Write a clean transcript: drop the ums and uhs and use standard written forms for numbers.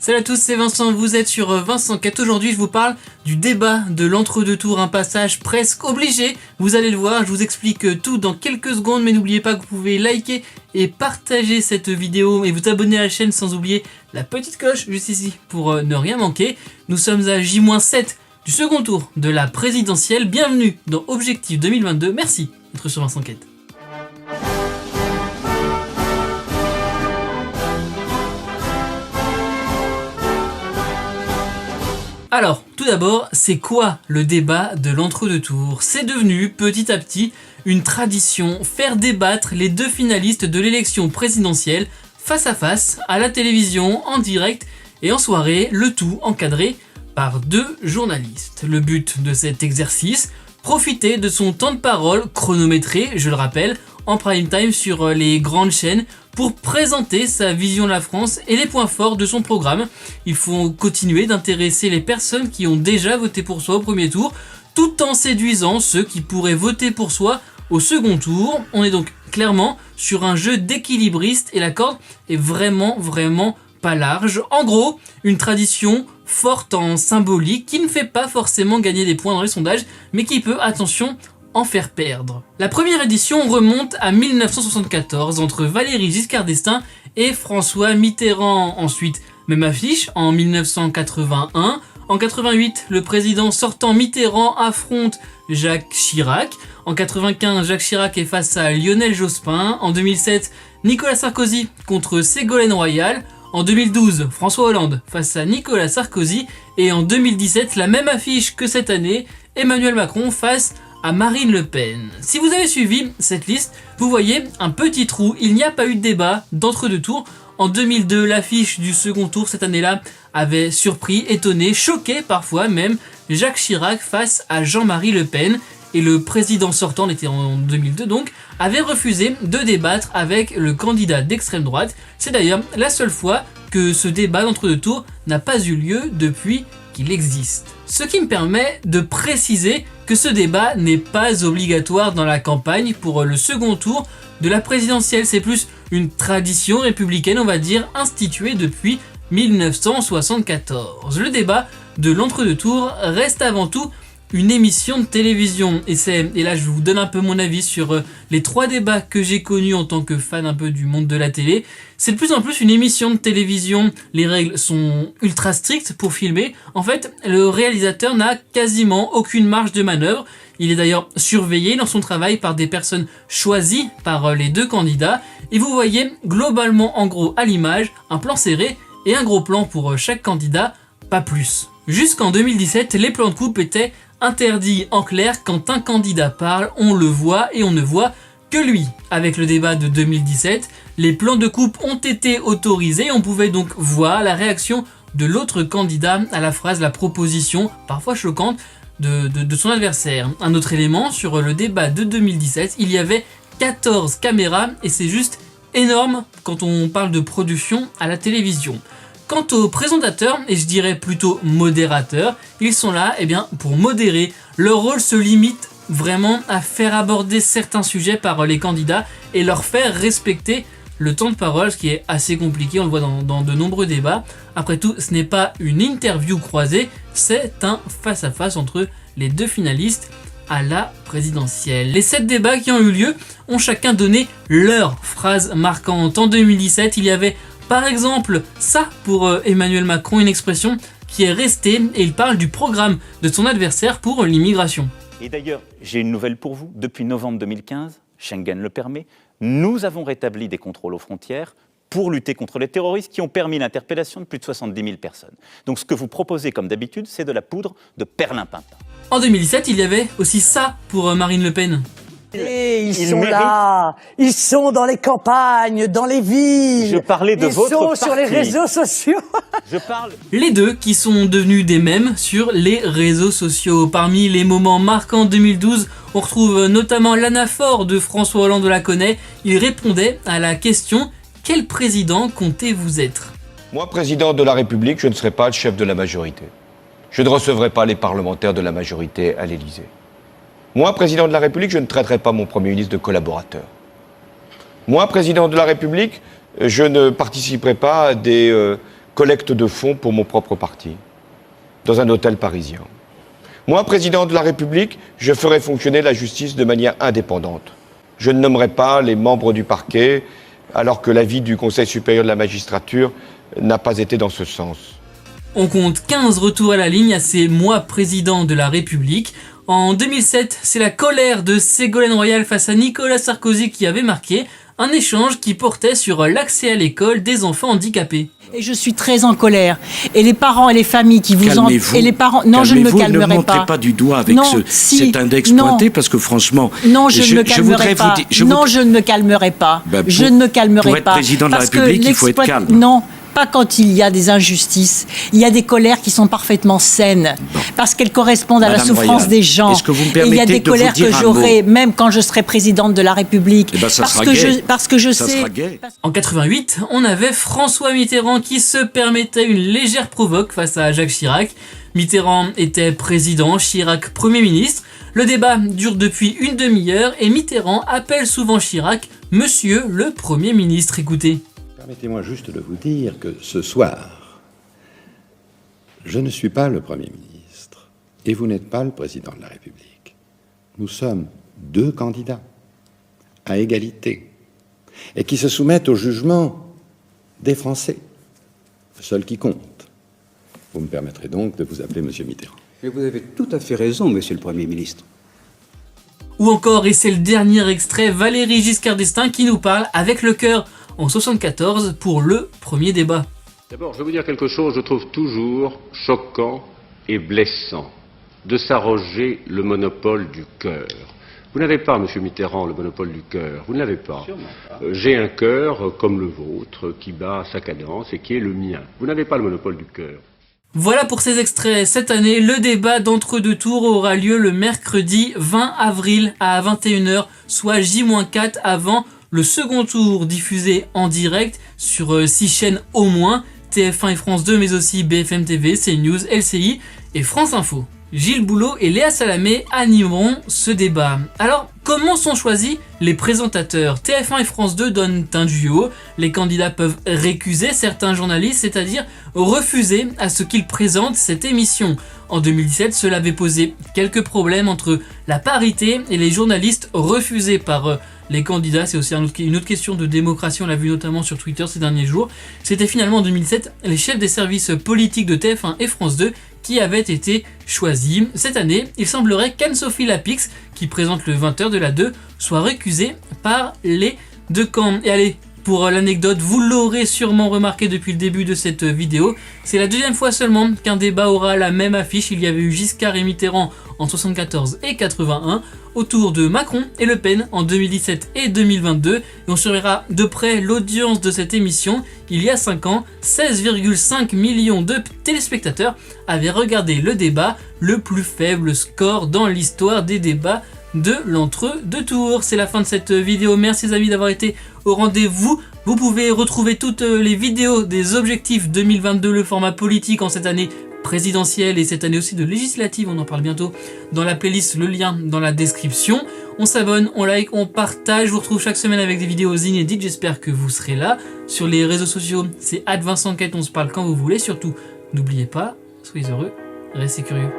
Salut à tous, c'est Vincent, vous êtes sur Vincent Cat. Aujourd'hui je vous parle du débat de l'entre-deux tours, un passage presque obligé. Vous allez le voir, je vous explique tout dans quelques secondes, mais n'oubliez pas que vous pouvez liker et partager cette vidéo et vous abonner à la chaîne sans oublier la petite cloche juste ici pour ne rien manquer. Nous sommes à J-7 du second tour de la présidentielle. Bienvenue dans Objectif 2022, merci d'être sur Vincent Cat. Alors, tout d'abord, c'est quoi le débat de l'entre-deux tours? C'est devenu, petit à petit, une tradition, faire débattre les deux finalistes de l'élection présidentielle face à la télévision, en direct et en soirée, le tout encadré par deux journalistes. Le but de cet exercice, profiter de son temps de parole chronométré, je le rappelle, en prime time sur les grandes chaînes pour présenter sa vision de la France et les points forts de son programme. Il faut continuer d'intéresser les personnes qui ont déjà voté pour soi au premier tour, tout en séduisant ceux qui pourraient voter pour soi au second tour. On est donc clairement sur un jeu d'équilibriste et la corde est vraiment pas large. En gros, une tradition forte en symbolique qui ne fait pas forcément gagner des points dans les sondages, mais qui peut, attention, en faire perdre. La première édition remonte à 1974 entre Valéry Giscard d'Estaing et François Mitterrand. Ensuite, même affiche en 1981. En 88, le président sortant Mitterrand affronte Jacques Chirac. En 95, Jacques Chirac est face à Lionel Jospin. En 2007, Nicolas Sarkozy contre Ségolène Royal. En 2012, François Hollande face à Nicolas Sarkozy. Et en 2017, la même affiche que cette année, Emmanuel Macron face à Marine Le Pen. Si vous avez suivi cette liste, vous voyez un petit trou, il n'y a pas eu de débat d'entre-deux tours. En 2002, l'affiche du second tour cette année-là avait surpris, étonné, choqué parfois même Jacques Chirac face à Jean-Marie Le Pen. Et le président sortant, on était en 2002 donc, avait refusé de débattre avec le candidat d'extrême droite. C'est d'ailleurs la seule fois que ce débat d'entre-deux tours n'a pas eu lieu depuis qu'il existe. Ce qui me permet de préciser que ce débat n'est pas obligatoire dans la campagne pour le second tour de la présidentielle. C'est plus une tradition républicaine, on va dire, instituée depuis 1974. Le débat de l'entre-deux tours reste avant tout une émission de télévision et là je vous donne un peu mon avis sur les trois débats que j'ai connus en tant que fan un peu du monde de la télé. C'est de plus en plus une émission de télévision, les règles sont ultra strictes pour filmer. En fait, le réalisateur n'a quasiment aucune marge de manœuvre. Il est d'ailleurs surveillé dans son travail par des personnes choisies par les deux candidats. Et vous voyez globalement en gros à l'image un plan serré et un gros plan pour chaque candidat, pas plus. Jusqu'en 2017, les plans de coupe étaient interdits. En clair, quand un candidat parle, on le voit et on ne voit que lui. Avec le débat de 2017, les plans de coupe ont été autorisés. On pouvait donc voir la réaction de l'autre candidat à la phrase, la proposition, parfois choquante, de son adversaire. Un autre élément, sur le débat de 2017, il y avait 14 caméras et c'est juste énorme quand on parle de production à la télévision. Quant aux présentateurs, et je dirais plutôt modérateurs, ils sont là pour modérer. Leur rôle se limite vraiment à faire aborder certains sujets par les candidats et leur faire respecter le temps de parole, ce qui est assez compliqué, on le voit dans de nombreux débats. Après tout, ce n'est pas une interview croisée, c'est un face-à-face entre les deux finalistes à la présidentielle. Les 7 débats qui ont eu lieu ont chacun donné leur phrase marquante. En 2017, il y avait par exemple ça pour Emmanuel Macron, une expression qui est restée et il parle du programme de son adversaire pour l'immigration. Et d'ailleurs, j'ai une nouvelle pour vous. Depuis novembre 2015, Schengen le permet, nous avons rétabli des contrôles aux frontières pour lutter contre les terroristes qui ont permis l'interpellation de plus de 70 000 personnes. Donc ce que vous proposez comme d'habitude, c'est de la poudre de perlimpinpin. En 2017, il y avait aussi ça pour Marine Le Pen. Et ils sont là, ils sont dans les campagnes, dans les villes. Je parlais de votre parti. Ils sont sur les réseaux sociaux. Je parle. Les deux qui sont devenus des mèmes sur les réseaux sociaux. Parmi les moments marquants 2012, on retrouve notamment l'anaphore de François Hollande, on la connaît. Il répondait à la question « Quel président comptez-vous être ?» Moi, président de la République, je ne serai pas le chef de la majorité. Je ne recevrai pas les parlementaires de la majorité à l'Élysée. Moi, président de la République, je ne traiterai pas mon Premier ministre de collaborateur. Moi, président de la République, je ne participerai pas à des collecte de fonds pour mon propre parti, dans un hôtel parisien. Moi, président de la République, je ferai fonctionner la justice de manière indépendante. Je ne nommerai pas les membres du parquet, alors que l'avis du Conseil supérieur de la magistrature n'a pas été dans ce sens. On compte 15 retours à la ligne à ces mois président de la République. En 2007, c'est la colère de Ségolène Royal face à Nicolas Sarkozy qui avait marqué un échange qui portait sur l'accès à l'école des enfants handicapés. Et je suis très en colère. Et les parents et les familles qui vous en... Calmez-vous. Et les parents... Non, je ne me calmerai ne montrez pas du doigt avec cet index pointé, parce que franchement... Non, je ne me calmerai pas. Non, je ne me calmerai pas. Je ne me calmerai pas. Pour être président de la République, il faut être calme. Non, pas quand il y a des injustices. Il y a des colères qui sont parfaitement saines, parce qu'elles correspondent à la souffrance des gens. Est-ce que vous me et permettez il y a des de vous colères dire que un j'aurai, mot même quand je serai présidente de la République. Eh ben, ça parce sera que gai. parce que je Ça sais... sera gai. En 88, on avait François Mitterrand qui se permettait une légère provoque face à Jacques Chirac. Mitterrand était président, Chirac Premier ministre. Le débat dure depuis une demi-heure et Mitterrand appelle souvent Chirac « Monsieur le Premier ministre ». Écoutez. Permettez-moi juste de vous dire que ce soir, je ne suis pas le Premier ministre et vous n'êtes pas le Président de la République. Nous sommes deux candidats à égalité et qui se soumettent au jugement des Français, seul qui compte. Vous me permettrez donc de vous appeler Monsieur Mitterrand. Mais vous avez tout à fait raison, Monsieur le Premier ministre. Ou encore, et c'est le dernier extrait, Valéry Giscard d'Estaing qui nous parle avec le cœur en 74 pour le premier débat. D'abord, je vais vous dire quelque chose, je trouve toujours choquant et blessant de s'arroger le monopole du cœur. Vous n'avez pas, Monsieur Mitterrand, le monopole du cœur, vous ne l'avez pas. J'ai un cœur comme le vôtre qui bat sa cadence et qui est le mien. Vous n'avez pas le monopole du cœur. Voilà pour ces extraits. Cette année, le débat d'entre-deux tours aura lieu le mercredi 20 avril à 21h, soit J-4 avant le second tour diffusé en direct sur 6 chaînes au moins, TF1 et France 2, mais aussi BFM TV, CNews, LCI et France Info. Gilles Boulot et Léa Salamé animeront ce débat. Alors, comment sont choisis les présentateurs ? TF1 et France 2 donnent un duo. Les candidats peuvent récuser certains journalistes, c'est-à-dire refuser à ce qu'ils présentent cette émission. En 2017, cela avait posé quelques problèmes entre la parité et les journalistes refusés par les candidats. C'est aussi une autre question de démocratie, on l'a vu notamment sur Twitter ces derniers jours. C'était finalement en 2007 les chefs des services politiques de TF1 et France 2 qui avaient été choisis. Cette année, il semblerait qu'Anne-Sophie Lapix, qui présente le 20h de la 2, soit récusée par les deux camps. Et allez, pour l'anecdote, vous l'aurez sûrement remarqué depuis le début de cette vidéo, c'est la deuxième fois seulement qu'un débat aura la même affiche. Il y avait eu Giscard et Mitterrand en 74 et 81, autour de Macron et Le Pen en 2017 et 2022. Et on surveillera de près l'audience de cette émission. Il y a 5 ans, 16,5 millions de téléspectateurs avaient regardé le débat, le plus faible score dans l'histoire des débats de l'entre-deux tours. C'est la fin de cette vidéo. Merci les amis d'avoir été au rendez-vous. Vous pouvez retrouver toutes les vidéos des objectifs 2022, le format politique en cette année présidentielle et cette année aussi de législative, on en parle bientôt, dans la playlist, le lien dans la description. On s'abonne, on like, on partage. Je vous retrouve chaque semaine avec des vidéos inédites. J'espère que vous serez là. Sur les réseaux sociaux, c'est @VincentQuête, on se parle quand vous voulez. Surtout, n'oubliez pas, soyez heureux, restez curieux.